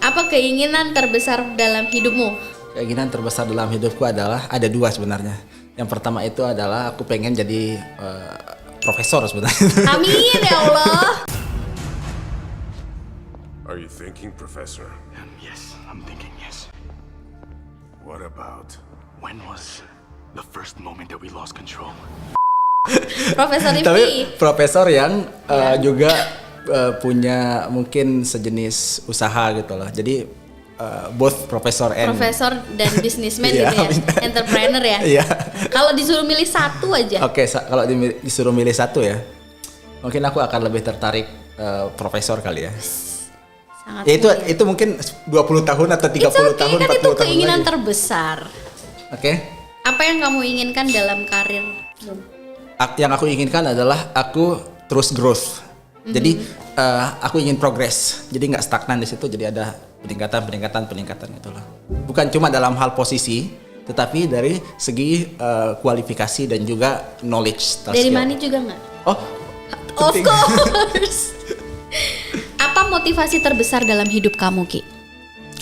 Apa keinginan terbesar dalam hidupmu? Keinginan terbesar dalam hidupku adalah ada dua sebenarnya. Yang pertama itu adalah aku pengen jadi profesor sebenarnya. Amin ya Allah. Are you thinking, Professor? Yes, I'm thinking yes. What about? When was the first moment that we lost control? Profesor Tapi Rifki. profesor yang juga punya mungkin sejenis usaha gitu loh. Jadi both profesor and Profesor dan bisnismen Iya, gitu ya. Entrepreneur ya. Iya. Kalau disuruh milih satu aja. Oke, kalau disuruh milih satu ya, mungkin aku akan lebih tertarik profesor kali ya. Sangat Ya mungkin. itu mungkin 20 tahun atau 30 It's okay, tahun, kan 40 itu tahun keinginan lagi. terbesar. Oke. Apa yang kamu inginkan dalam karirmu? Yang aku inginkan adalah aku terus growth. Jadi aku ingin progress. Jadi nggak stagnan di situ. Jadi ada peningkatan gitu loh. Bukan cuma dalam hal posisi, tetapi dari segi kualifikasi dan juga knowledge. Dari money juga nggak? Oh, Of penting. course. Apa motivasi terbesar dalam hidup kamu, Ki?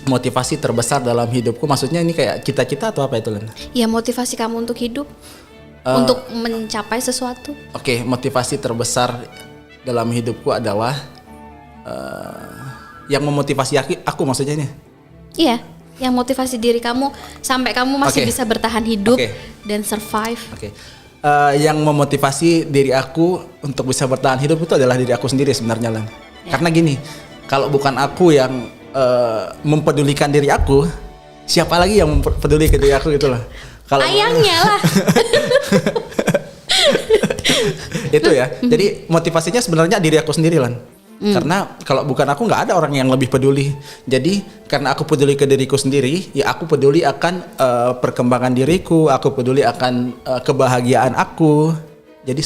Motivasi terbesar dalam hidupku, maksudnya ini kayak cita-cita atau apa itu, Len? Ya, motivasi kamu untuk hidup, untuk mencapai sesuatu. Oke, motivasi terbesar dalam hidupku adalah yang memotivasi aku maksudnya ini. Iya, yang motivasi diri kamu sampai kamu masih Oke. bisa bertahan hidup Oke. dan survive. Oke. Yang memotivasi diri aku untuk bisa bertahan hidup itu adalah diri aku sendiri sebenarnya, Lan. Ya. Karena gini, kalau bukan aku yang mempedulikan diri aku, siapa lagi yang peduli ke diri aku gitu loh. Kalau Ayangnya lah. itu ya. Jadi motivasinya sebenarnya diri aku sendiri, Lan. Karena kalau bukan aku nggak ada orang yang lebih peduli. Jadi karena aku peduli ke diriku sendiri, ya aku peduli akan perkembangan diriku, aku peduli akan kebahagiaan aku. Jadi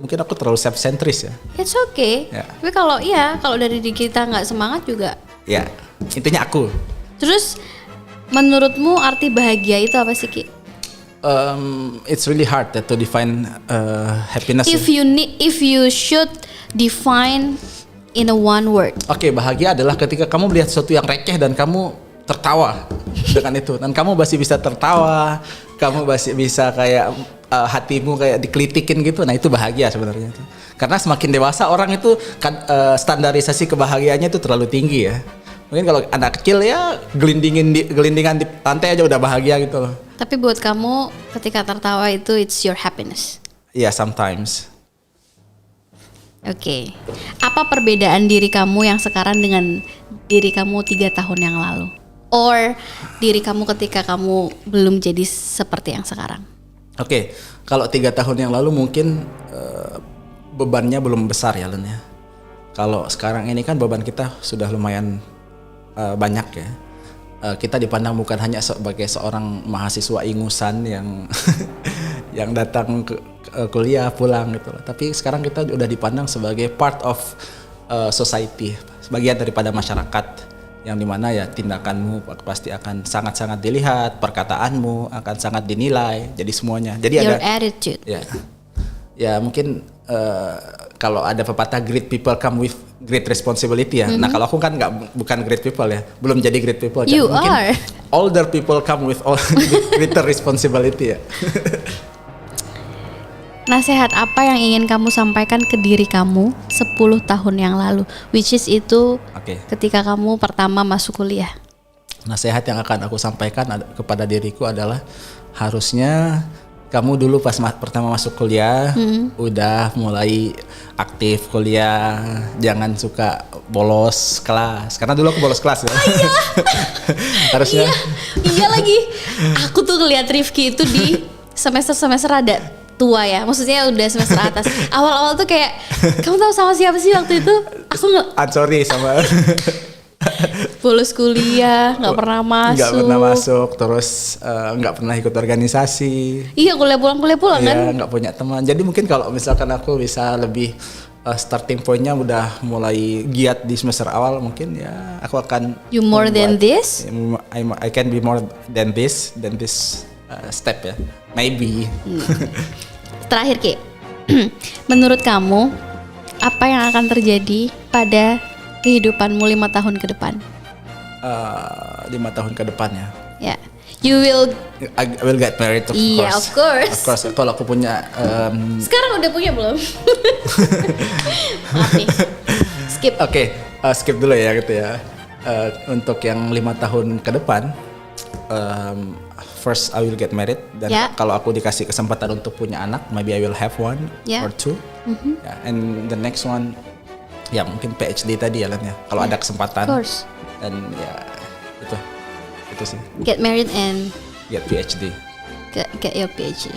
mungkin aku terlalu self-centris ya. It's okay. Ya. Tapi kalau dari diri kita nggak semangat juga. Ya, intinya aku. Terus menurutmu arti bahagia itu apa sih, Ki? It's really hard to define happiness. If you should define in a one word. Oke, bahagia adalah ketika kamu melihat sesuatu yang receh dan kamu tertawa dengan itu, dan kamu masih bisa tertawa, kamu masih bisa kayak hatimu kayak dikelitikin gitu. Nah, itu bahagia sebenarnya. Karena semakin dewasa orang itu standarisasi kebahagiaannya itu terlalu tinggi ya. Mungkin kalau anak kecil ya gelindingan di lantai aja udah bahagia gitu loh. Tapi buat kamu ketika tertawa itu it's your happiness. Iya, sometimes. Oke. Apa perbedaan diri kamu yang sekarang dengan diri kamu 3 tahun yang lalu? Or diri kamu ketika kamu belum jadi seperti yang sekarang? Oke, kalau 3 tahun yang lalu mungkin bebannya belum besar ya, Len ya. Kalau sekarang ini kan beban kita sudah lumayan banyak ya. Kita dipandang bukan hanya sebagai seorang mahasiswa ingusan yang yang datang ke kuliah pulang gitu loh. Tapi sekarang kita udah dipandang sebagai part of society, sebagian daripada masyarakat, yang dimana ya tindakanmu pasti akan sangat-sangat dilihat, perkataanmu akan sangat dinilai, jadi semuanya. Jadi Your ada attitude. ya mungkin kalau ada pepatah great people come with great responsibility ya. Nah, kalau aku kan bukan great people ya, belum jadi great people. You mungkin are. older people come with greater responsibility ya. Nasihat apa yang ingin kamu sampaikan ke diri kamu 10 tahun yang lalu? Which is itu Oke. ketika kamu pertama masuk kuliah. Nasihat yang akan aku sampaikan kepada diriku adalah harusnya kamu dulu pas pertama masuk kuliah udah mulai aktif kuliah, jangan suka bolos kelas. Karena dulu aku bolos kelas ya. Harusnya Iya lagi. Aku tuh ngeliat Rifki itu di semester ada tua ya. Maksudnya udah semester atas. Awal-awal tuh kayak kamu tahu sama siapa sih waktu itu? Aku sorry sama bolos kuliah, nggak pernah masuk. terus nggak pernah ikut organisasi. Iya, kuliah pulang kan? Ya, nggak punya teman. Jadi mungkin kalau misalkan aku bisa lebih starting point-nya udah mulai giat di semester awal, mungkin ya aku akan You more than this? I can be more than this step ya. Maybe. Terakhir, Ki. Menurut kamu apa yang akan terjadi pada kehidupanmu 5 tahun ke depan? 5 tahun ke depannya. Ya. You will. I will get married of course. Iya, of course. Of course. Kalau aku punya Sekarang udah punya belum? Maaf nih. Skip. Oke, skip dulu ya gitu ya. Untuk yang 5 tahun ke depan, first I will get married dan Yeah. kalau aku dikasih kesempatan untuk punya anak, maybe I will have one Yeah. or two. Yeah, and the next one, ya mungkin PhD tadi ya Len ya. Kalau ada kesempatan. Of course. Dan ya itu sih. Get married and Get PhD. get your PhD.